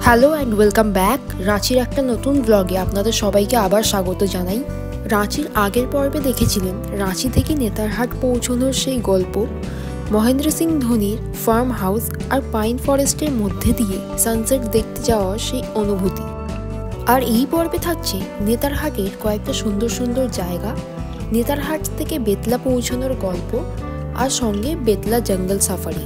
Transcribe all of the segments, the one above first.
Hello and welcome back. রাঁচির একটা নতুন ব্লগে আপনাদের সবাইকে আবার স্বাগত জানাই। রাঁচির আগের পর্বে দেখেছিলেন রাঁচি থেকে নেতারহাট পৌঁছানোর সেই গল্প, মহেন্দ্র সিং ধোনির ফার্ম হাউস আর পাইন ফরেস্টের মধ্যে দিয়ে সানসেট দেখতে যাওয়ার সেই অনুভূতি। আর এই পর্বে থাকছে নেতারহাটের কয়েকটা সুন্দর সুন্দর জায়গা, নেতারহাট থেকে বেতলা পৌঁছানোর গল্প আর সঙ্গে বেতলা জঙ্গল সাফারি।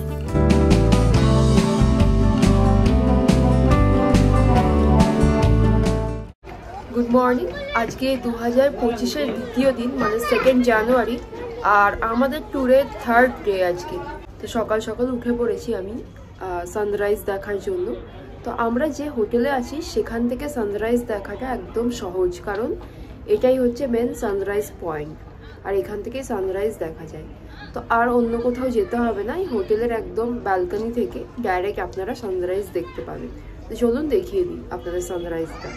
Good morning. আজকে 2025-এর দ্বিতীয় দিন, মানে 2 জানুয়ারি, আর আমাদের ট্যুরের 3rd ডে আজকে। তো সকাল সকাল উঠে পড়েছি আমি সানরাইজ দেখার জন্য। তো আমরা যে হোটেলে আছি সেখান থেকে সানরাইজ দেখাটা একদম সহজ, কারণ এটাই হচ্ছে মেন সানরাইজ পয়েন্ট, আর এখান থেকেই সানরাইজ দেখা যায়। তো আর অন্য কোথাও যেতে হবে না, এই হোটেলের একদম ব্যালকনি থেকে ডাইরেক্ট আপনারা সানরাইজ দেখতে পাবেন। তো চলুন দেখিয়ে দিই আপনাদের সানরাইজটা।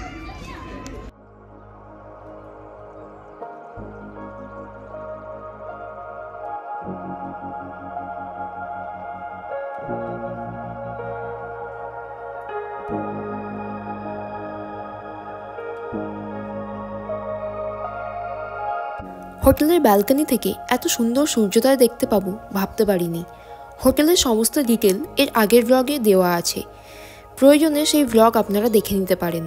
হোটেলের ব্যালকনি থেকে এত সুন্দর সূর্যোদয় দেখতে পাবো ভাবতে পারিনি। হোটেলের সমস্ত ডিটেল এর আগের ব্লগে দেওয়া আছে, প্রয়োজনে সেই ব্লগ আপনারা দেখে নিতে পারেন।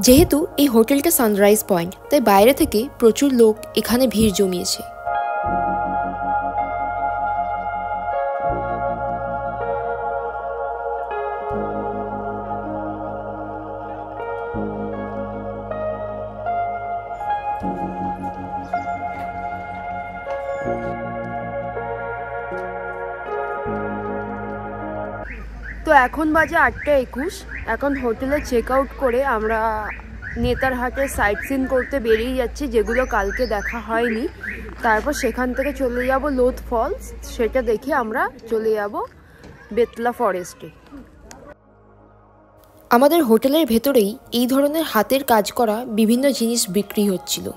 যেহেতু এই হোটেলটা সানরাইজ পয়েন্ট, তাই বাইরে থেকে প্রচুর লোক এখানে ভিড় জমিয়েছে। তো এখন বাজে 8:21। এখন হোটেলে চেক আউট করে আমরা নেতারহাটে সাইট সিন করতে বেরিয়ে যাচ্ছি, যেগুলো কালকে দেখা হয়নি। তারপর সেখান থেকে চলে যাব লোধ ফলস, সেটা দেখে আমরা চলে যাব বেতলা ফরেস্টে। আমাদের হোটেলের ভেতরেই এই ধরনের হাতের কাজ করা বিভিন্ন জিনিস বিক্রি হচ্ছিল।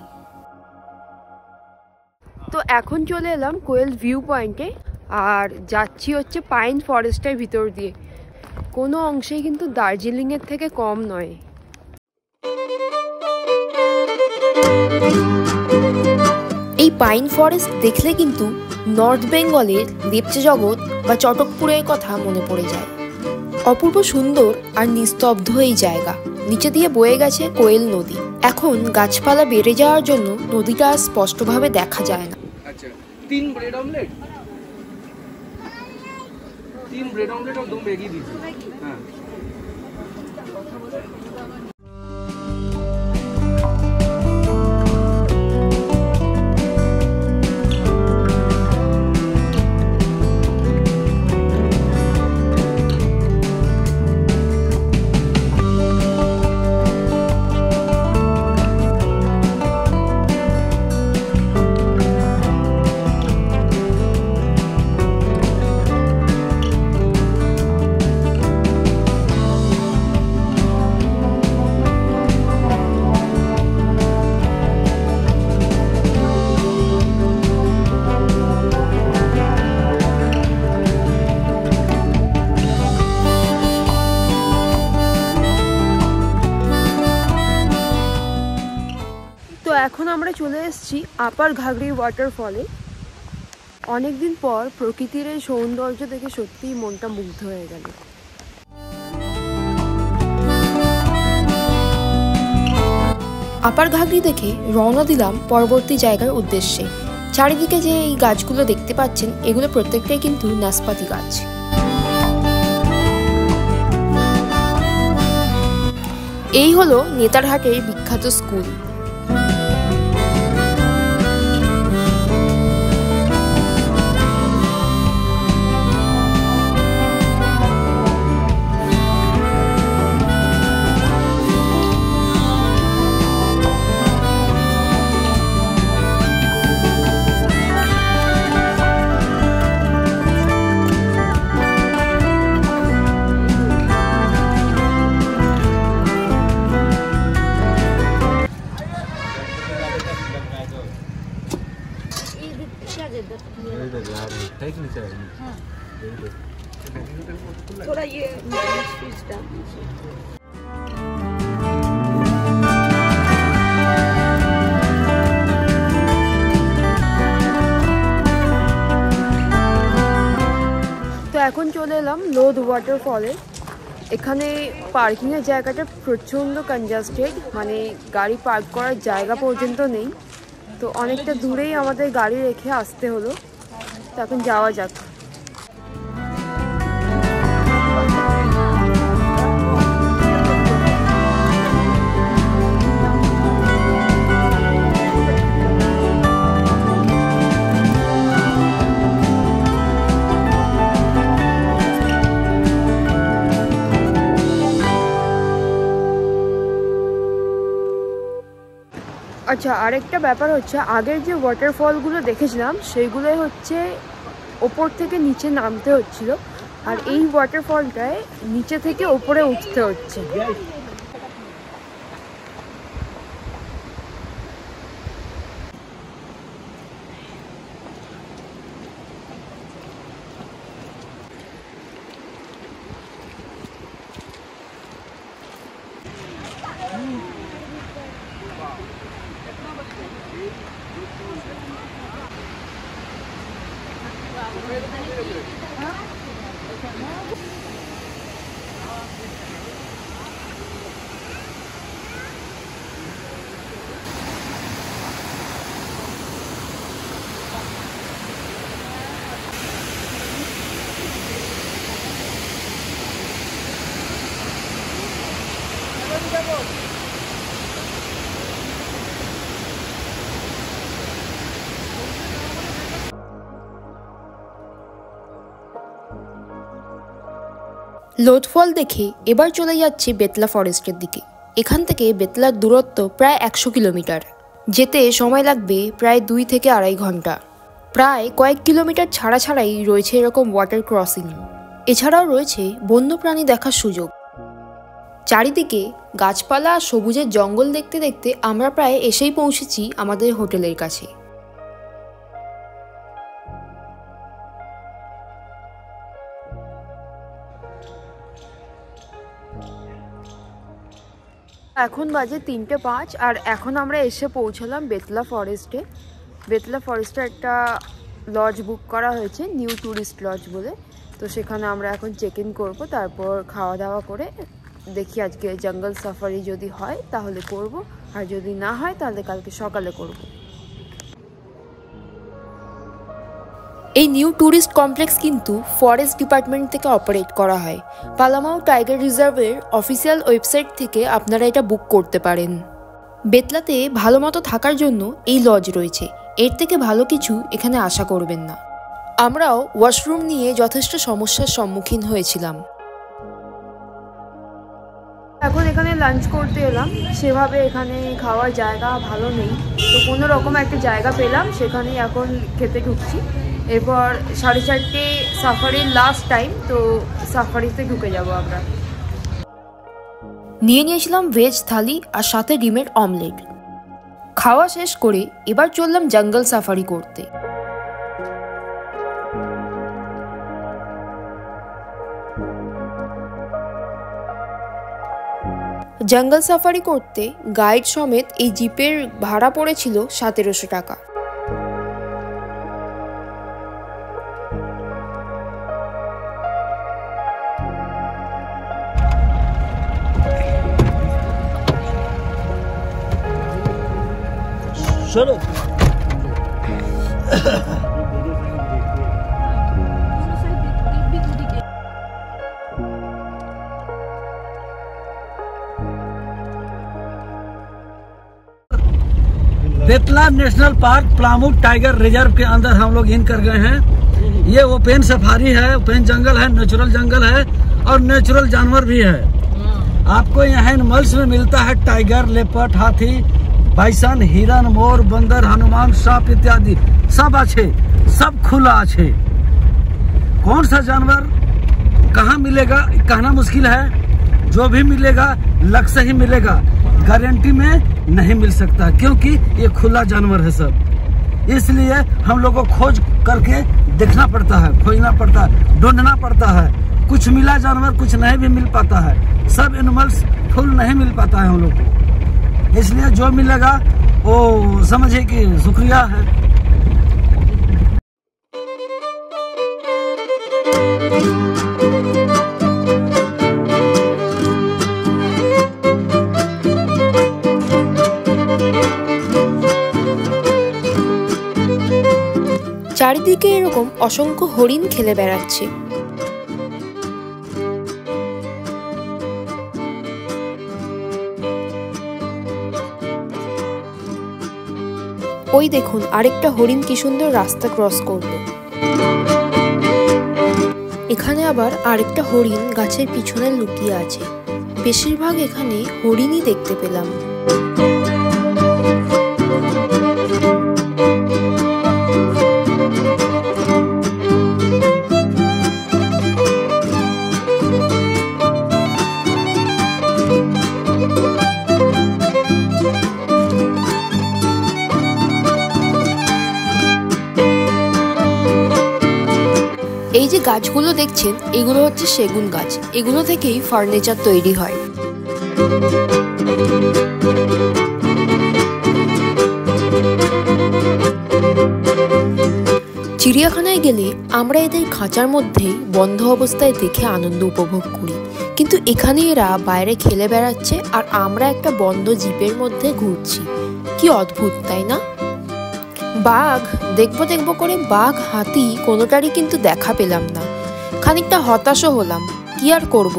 তো এখন চলে এলাম কোয়েল ভিউ পয়েন্টে, আর যাচ্ছি হচ্ছে পাইন ফরেস্টের ভিতর দিয়ে। কোনো অংশেই কিন্তু দার্জিলিংয়ের থেকে কম নয়। এই পাইন ফরেস্ট দেখলে কিন্তু নর্থ বেঙ্গলের লেপচা জগৎ বা চটকপুরের কথা মনে পড়ে যায়। অপূর্ব সুন্দর আর নিস্তব্ধ এই জায়গা। নিচে দিয়ে বয়ে গেছে কোয়েল নদী। এখন গাছপালা বেড়ে যাওয়ার জন্য নদীটা স্পষ্টভাবে দেখা যায় না। আচ্ছা, 3 ব্রেড অমলেট, 3 ब्रेड ऑमलेट और 2 मैगी दीजिए। हाँ। তো এখন আমরা চলে এসেছি আপার ঘাগরি ওয়াটারফলে। অনেকদিন পর প্রকৃতির এই সৌন্দর্য দেখে সত্যিই মনটা মুগ্ধ হয়ে গেল। আপার ঘাগরি দেখে রওনা দিলাম পরবর্তী জায়গার উদ্দেশ্যে। চারিদিকে যে এই গাছগুলো দেখতে পাচ্ছেন, এগুলো প্রত্যেকটাই কিন্তু নাশপাতি গাছ। এই হলো নেতারহাটের বিখ্যাত স্কুল। थोड़ा ये स्पीच डाल दीजिए। তো এখন চলে এলাম লোধ ওয়াটারফলে। এখানে পার্কিংয়ের জায়গাটা প্রচণ্ড কনজাস্টেড, মানে গাড়ি পার্ক করার জায়গা পর্যন্ত নেই। তো অনেকটা দূরেই আমাদের গাড়ি রেখে আসতে হলো। তো এখন যাওয়া যাক। আচ্ছা, আরেকটা ব্যাপার হচ্ছে, আগের যে ওয়াটারফলগুলো দেখেছিলাম সেইগুলোই হচ্ছে ওপর থেকে নিচে নামতে হচ্ছিল, আর এই ওয়াটারফলটায় নিচে থেকে ওপরে উঠতে হচ্ছে। লোধফল দেখে এবার চলে যাচ্ছে বেতলা ফরেস্টের দিকে। এখান থেকে বেতলার দূরত্ব প্রায় 100 কিলোমিটার। যেতে সময় লাগবে প্রায় 2 থেকে 2.5 ঘন্টা। প্রায় কয়েক কিলোমিটার ছাড়া ছাড়াই রয়েছে এরকম ওয়াটার ক্রসিং। এছাড়াও রয়েছে বন্যপ্রাণী দেখার সুযোগ। চারিদিকে গাছপালা আর সবুজের জঙ্গল দেখতে দেখতে আমরা প্রায় এসেই পৌঁছেছি আমাদের হোটেলের কাছে। এখন বাজে 3:05 আর এখন আমরা এসে পৌঁছলাম বেতলা ফরেস্টে। বেতলা ফরেস্টে একটা লজ বুক করা হয়েছে, নিউ ট্যুরিস্ট লজ বলে। তো সেখানে আমরা এখন চেক ইন করবো, তারপর খাওয়া দাওয়া করে দেখি আজকে জঙ্গল সাফারি যদি হয় তাহলে করব, আর যদি না হয় তাহলে কালকে সকালে করব। এই নিউ ট্যুরিস্ট কমপ্লেক্স কিন্তু ফরেস্ট ডিপার্টমেন্ট থেকে অপারেট করা হয়। পালামাউ টাইগার রিজার্ভের অফিসিয়াল ওয়েবসাইট থেকে আপনারা এটা বুক করতে পারেন। বেতলাতে ভালো মতো থাকার জন্য এই লজ রয়েছে, এর থেকে ভালো কিছু এখানে আশা করবেন না। আমরাও ওয়াশরুম নিয়ে যথেষ্ট সমস্যার সম্মুখীন হয়েছিলাম। এখন এখানে লাঞ্চ করতে এলাম, সেভাবে এখানে খাওয়ার জায়গা ভালো নেই, তো কোনো রকম একটা জায়গা পেলাম, সেখানেই এখন খেতে ঢুকছি। এরপর 4:30 সাফারির লাস্ট টাইম, তো সাফারিতে ঢুকে যাব আমরা। নিয়ে নিয়েছিলাম ভেজ থালি আর সাথে ডিমের অমলেট। খাওয়া শেষ করে এবার চললাম জঙ্গল সাফারি করতে। জঙ্গল সাফারি করতে গাইড সমেত এই জিপের ভাড়া পড়েছিল 1700 টাকা। चलो Betla national park Palamu tiger reserve के अंदर हम लोग इन कर गए हैं। ये ओपन सफारी है, ओपन जंगल है, नेचुरल जंगल है और नेचुरल जानवर भी है। आपको यहाँ एनिमल्स में मिलता है टाइगर, लेपर्ड, हाथी, बाइसन, हिरन, मोर, बंदर, हनुमान, सांप इत्यादि सब अच्छे, सब खुला अच्छे। कौन सा जानवर कहाँ मिलेगा कहना मुश्किल है, जो भी मिलेगा लक से ही मिलेगा, गारंटी में नहीं मिल सकता, क्योंकि ये खुला जानवर है सब। इसलिए हम लोग को खोज करके देखना पड़ता है, खोजना पड़ता है, ढूंढना पड़ता है। कुछ मिला जानवर, कुछ नहीं भी मिल पाता है। सब एनिमल्स फुल नहीं मिल पाता है हम लोग को, इसलिए जो मिलेगा वो समझिए कि शुक्रिया है। চারিদিকে এরকম অসংখ্য হরিণ খেলে বেড়াচ্ছে। ওই দেখুন আরেকটা হরিণ কি সুন্দর রাস্তা ক্রস করলো। এখানে আবার আরেকটা হরিণ গাছের পিছনে লুকিয়ে আছে। বেশিরভাগ এখানে হরিণই দেখতে পেলাম। এই যে গাছগুলো দেখছেন এগুলো হচ্ছে সেগুন গাছ, এগুলো থেকেই ফার্নিচার তৈরি হয়। চিড়িয়াখানায় গেলে আমরা এদের খাঁচার মধ্যেই বন্ধ অবস্থায় দেখে আনন্দ উপভোগ করি, কিন্তু এখানে এরা বাইরে খেলে বেড়াচ্ছে আর আমরা একটা বন্ধ জিপের মধ্যে ঘুরছি। কি অদ্ভুত, তাই না? বাঘ দেখবো করে বাঘ, হাতি কোনোটারই কিন্তু দেখা পেলাম না। খানিকটা হতাশও হলাম, কি আর করব।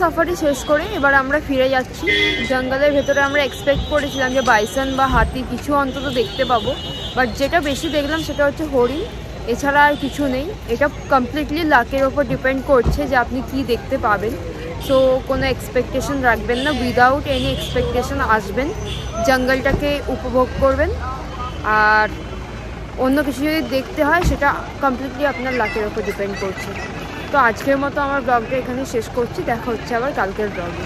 সাফারি শেষ করে এবার আমরা ফিরে যাচ্ছি। জঙ্গলের ভেতরে আমরা এক্সপেক্ট করেছিলাম যে বাইসন বা হাতি কিছু অন্তত দেখতে পাবো, বাট যেটা বেশি দেখলাম সেটা হচ্ছে হরিণ, এছাড়া আর কিছু নেই। এটা কমপ্লিটলি লাকের ওপর ডিপেন্ড করছে যে আপনি কি দেখতে পাবেন। সো কোনো এক্সপেকটেশন রাখবেন না, উইদাউট এনি এক্সপেকটেশন আসবেন, জঙ্গলটাকে উপভোগ করবেন। আর অন্য কিছু যদি দেখতে হয় সেটা কমপ্লিটলি আপনার লাকের ওপর ডিপেন্ড করছে। তো আজকের মতো আমার ব্লগটা এখানে শেষ করছি, দেখা হচ্ছে আবার কালকের ব্লগে।